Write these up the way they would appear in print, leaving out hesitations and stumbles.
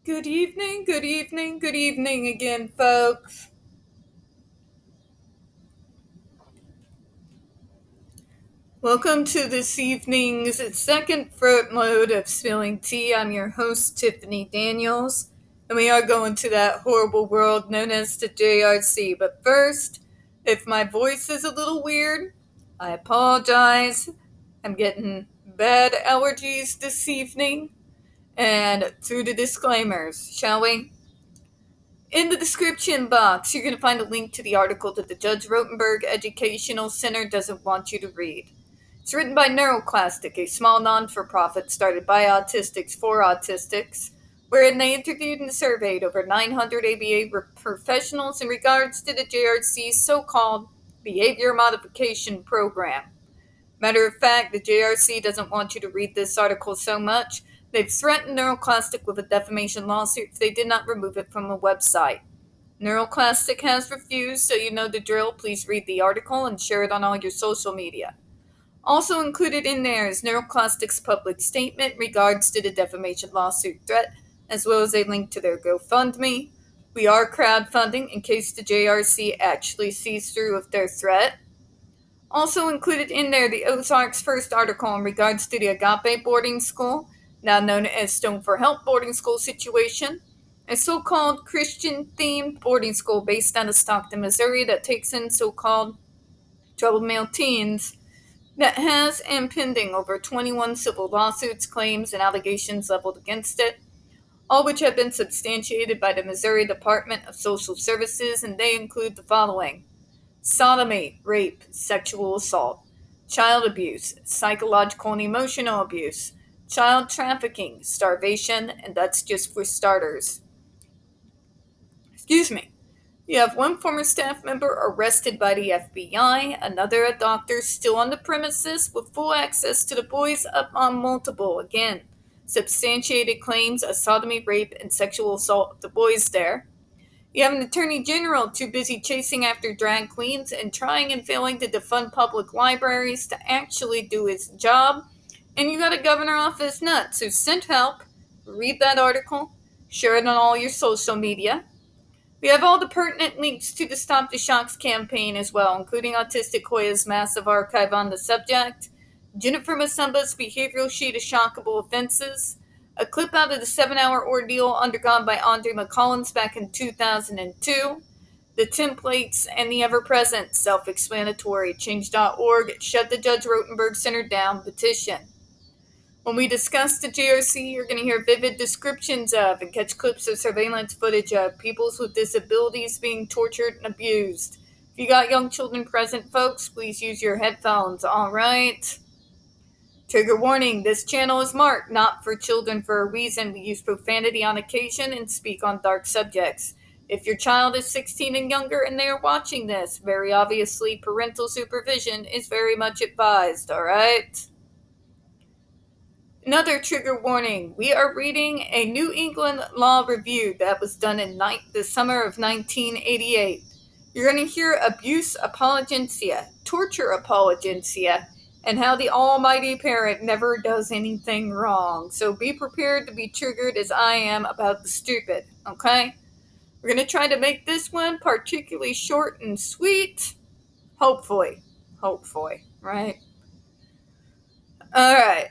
Good evening, good evening, good evening again, folks. Welcome to this evening's second throat mode of spilling tea. I'm your host, Tiffany Daniels, and we are going to that horrible world known as the JRC. But first, if my voice is a little weird, I apologize. I'm getting bad allergies this evening. And through the disclaimers, shall we? In the description box, you're going to find a link to the article that the Judge Rotenberg Educational Center doesn't want you to read. It's written by NeuroClastic, a small non-for-profit started by autistics for autistics, wherein they interviewed and surveyed over 900 ABA professionals in regards to the JRC's so-called behavior modification program. Matter of fact, the JRC doesn't want you to read this article so much, they've threatened NeuroClastic with a defamation lawsuit if they did not remove it from the website. NeuroClastic has refused, so you know the drill. Please read the article and share it on all your social media. Also included in there is NeuroClastic's public statement in regards to the defamation lawsuit threat, as well as a link to their GoFundMe. We are crowdfunding in case the JRC actually sees through with their threat. Also included in there, the Ozarks' first article in regards to the Agape boarding school, now known as Stone for Help boarding school situation, a so-called Christian-themed boarding school based out of Stockton, Missouri that takes in so-called troubled male teens that has and pending over 21 civil lawsuits, claims, and allegations leveled against it, all which have been substantiated by the Missouri Department of Social Services, and they include the following: sodomy, rape, sexual assault, child abuse, psychological and emotional abuse, child trafficking, starvation, and that's just for starters. Excuse me. You have one former staff member arrested by the FBI, another a doctor still on the premises with full access to the boys up on multiple, again, substantiated claims of sodomy, rape, and sexual assault of the boys there. You have an attorney general too busy chasing after drag queens and trying and failing to defund public libraries to actually do his job. And you got a governor off his nuts who sent help. Read that article. Share it on all your social media. We have all the pertinent links to the Stop the Shocks campaign as well, including Autistic Hoya's massive archive on the subject, Jennifer Masumba's behavioral sheet of shockable offenses, a clip out of the 7-hour ordeal undergone by Andre McCollins back in 2002, the templates, and the ever-present, self-explanatory Change.org Shut the Judge Rotenberg Center Down petition. When we discuss the JRC, you're going to hear vivid descriptions of and catch clips of surveillance footage of peoples with disabilities being tortured and abused. If you got young children present, folks, please use your headphones, alright? Trigger warning, this channel is marked not for children for a reason. We use profanity on occasion and speak on dark subjects. If your child is 16 and younger and they are watching this, very obviously parental supervision is very much advised, alright? Another trigger warning, we are reading a New England law review that was done in the summer of 1988. You're going to hear abuse apologencia, torture apologencia, and how the almighty parent never does anything wrong. So be prepared to be triggered as I am about the stupid, okay? We're going to try to make this one particularly short and sweet. Hopefully, right? Alright.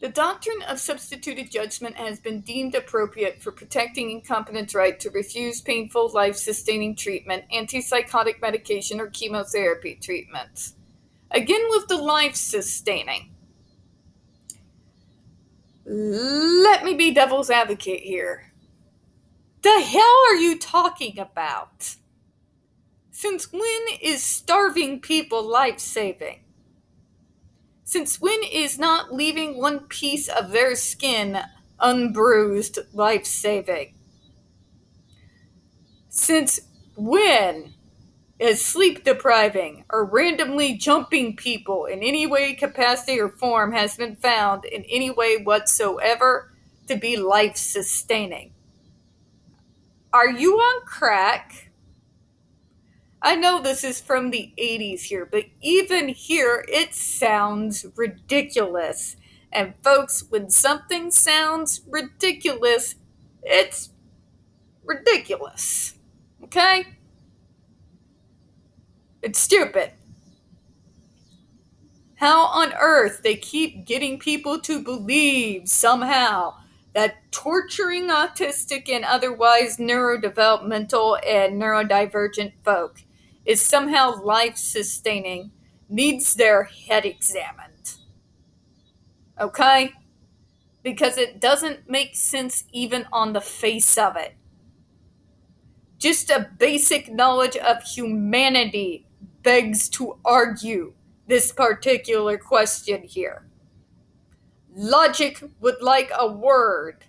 The doctrine of substituted judgment has been deemed appropriate for protecting incompetent's right to refuse painful, life-sustaining treatment, antipsychotic medication, or chemotherapy treatments. Again with the life-sustaining. Let me be devil's advocate here. The hell are you talking about? Since when is starving people life-saving? Since when is not leaving one piece of their skin unbruised life-saving? Since when is sleep depriving or randomly jumping people in any way, capacity, or form has been found in any way whatsoever to be life-sustaining? Are you on crack? I know this is from the 80s here, but even here, it sounds ridiculous. And folks, when something sounds ridiculous, it's ridiculous. Okay? It's stupid. How on earth they keep getting people to believe somehow that torturing autistic and otherwise neurodevelopmental and neurodivergent folk is somehow life-sustaining needs their head examined. Okay? Because it doesn't make sense even on the face of it. Just a basic knowledge of humanity begs to argue this particular question here. Logic would like a word.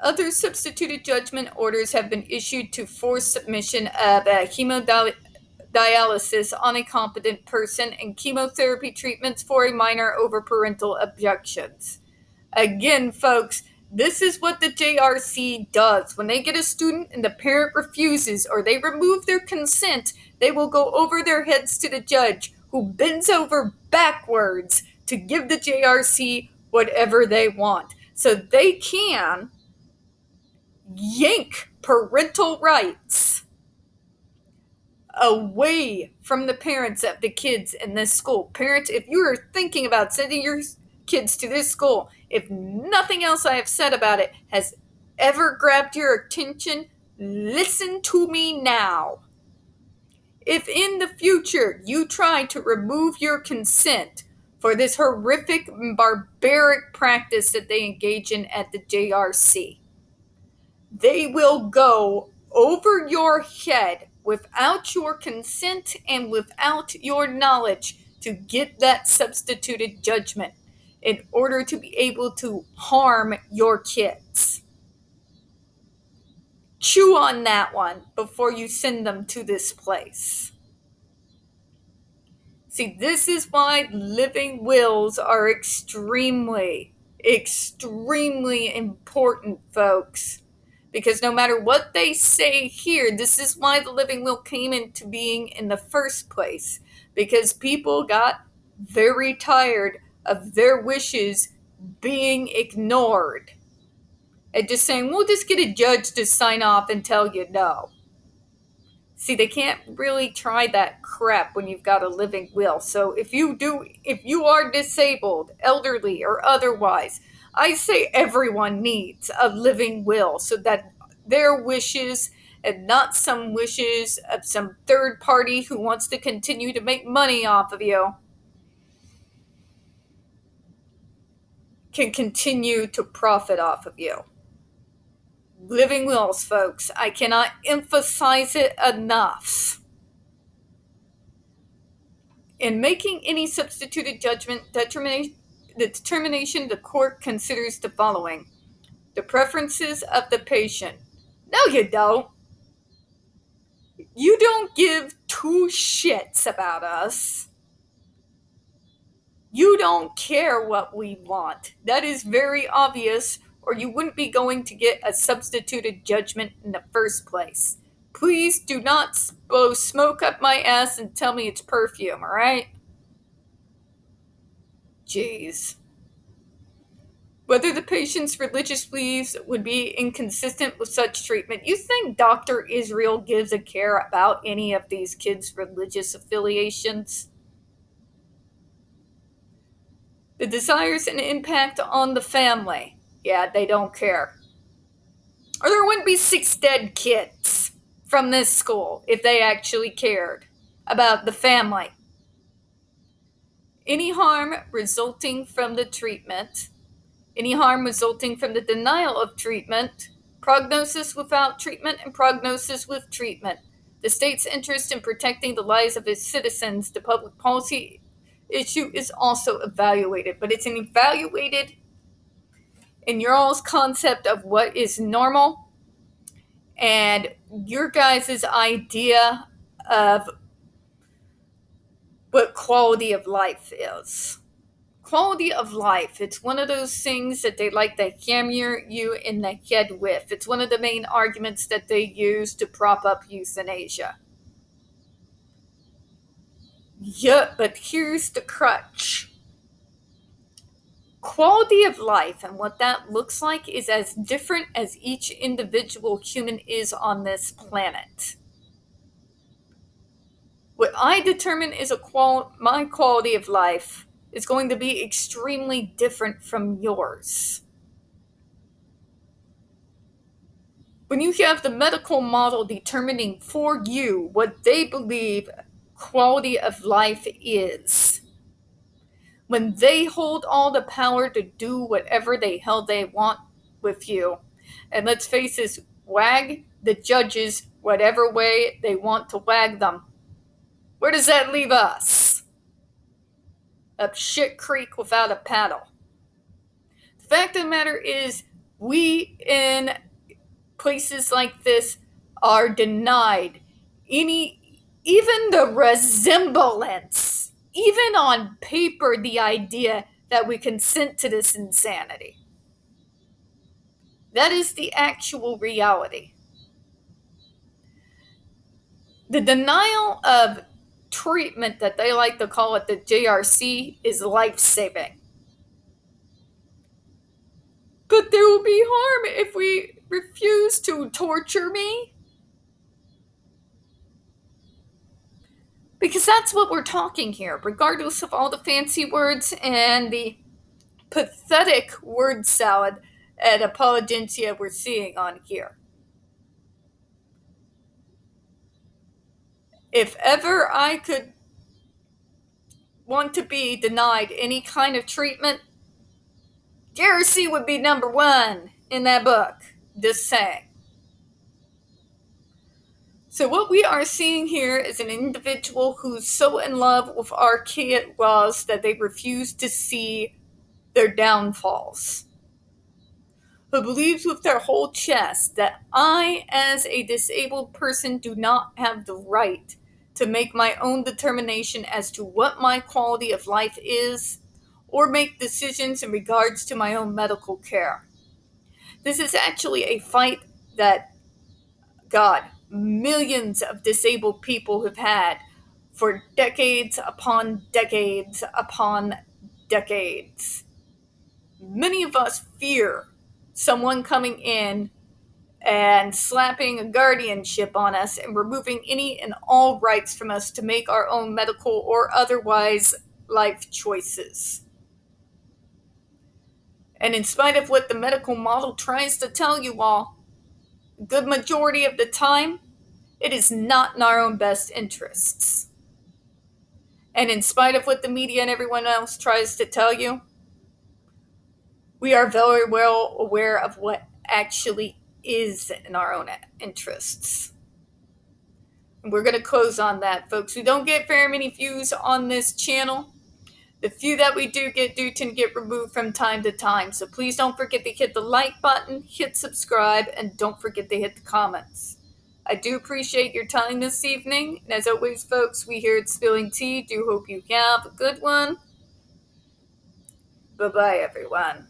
Other substituted judgment orders have been issued to force submission of hemodialysis on a competent person and chemotherapy treatments for a minor over parental objections. Again, folks, this is what the JRC does. When they get a student and the parent refuses or they remove their consent, they will go over their heads to the judge, who bends over backwards to give the JRC whatever they want. So they can yank parental rights away from the parents of the kids in this school. Parents, if you are thinking about sending your kids to this school, if nothing else I have said about it has ever grabbed your attention, listen to me now. If in the future you try to remove your consent for this horrific and barbaric practice that they engage in at the JRC, they will go over your head without your consent and without your knowledge to get that substituted judgment in order to be able to harm your kids. Chew on that one before you send them to this place. See, this is why living wills are extremely, extremely important, folks. Because no matter what they say here, this is why the living will came into being in the first place. Because people got very tired of their wishes being ignored. And just saying, we'll just get a judge to sign off and tell you no. See, they can't really try that crap when you've got a living will. So if you are disabled, elderly, or otherwise, I say everyone needs a living will so that their wishes and not some wishes of some third party who wants to continue to make money off of you can continue to profit off of you. Living wills, folks. I cannot emphasize it enough. In making any substituted judgment the determination, the court considers the following: the preferences of the patient. No, you don't. You don't give two shits about us. You don't care what we want. That is very obvious, or you wouldn't be going to get a substituted judgment in the first place. Please do not blow smoke up my ass and tell me it's perfume, alright? Jeez. Whether the patient's religious beliefs would be inconsistent with such treatment. You think Dr. Israel gives a care about any of these kids' religious affiliations? The desires and impact on the family. Yeah, they don't care. Or there wouldn't be 6 dead kids from this school if they actually cared about the family. Any harm resulting from the treatment, any harm resulting from the denial of treatment, prognosis without treatment, and prognosis with treatment. The state's interest in protecting the lives of its citizens, the public policy issue is also evaluated, but it's evaluated in your all's concept of what is normal and your guys' idea of what quality of life is. Quality of life, it's one of those things that they like to hammer you in the head with. It's one of the main arguments that they use to prop up euthanasia. Yeah, but here's the crutch. Quality of life and what that looks like is as different as each individual human is on this planet. What I determine is my quality of life is going to be extremely different from yours. When you have the medical model determining for you what they believe quality of life is, when they hold all the power to do whatever the hell they want with you, and let's face this, wag the judges whatever way they want to wag them, where does that leave us? Up shit creek without a paddle. The fact of the matter is, we in places like this are denied even the resemblance, even on paper, the idea that we consent to this insanity. That is the actual reality. The denial of treatment that they like to call it the JRC is life-saving. But there will be harm if we refuse to torture me. Because that's what we're talking here, regardless of all the fancy words and the pathetic word salad and apologencia we're seeing on here. If ever I could want to be denied any kind of treatment, JRC would be number one in that book. Just saying. So what we are seeing here is an individual who's so in love with archaic laws that they refuse to see their downfalls. Who believes with their whole chest that I, as a disabled person, do not have the right to make my own determination as to what my quality of life is, or make decisions in regards to my own medical care. This is actually a fight that, God, millions of disabled people have had for decades upon decades upon decades. Many of us fear someone coming in and slapping a guardianship on us and removing any and all rights from us to make our own medical or otherwise life choices. And in spite of what the medical model tries to tell you all, a good majority of the time, it is not in our own best interests. And in spite of what the media and everyone else tries to tell you, we are very well aware of what actually is in our own interests. And we're going to close on that, folks. We don't get very many views on this channel. The few that we do tend to get removed from time to time. So please don't forget to hit the like button, hit subscribe, and don't forget to hit the comments. I do appreciate your time this evening. And as always, folks, we here at Spilling Tea do hope you have a good one. Bye-bye, everyone.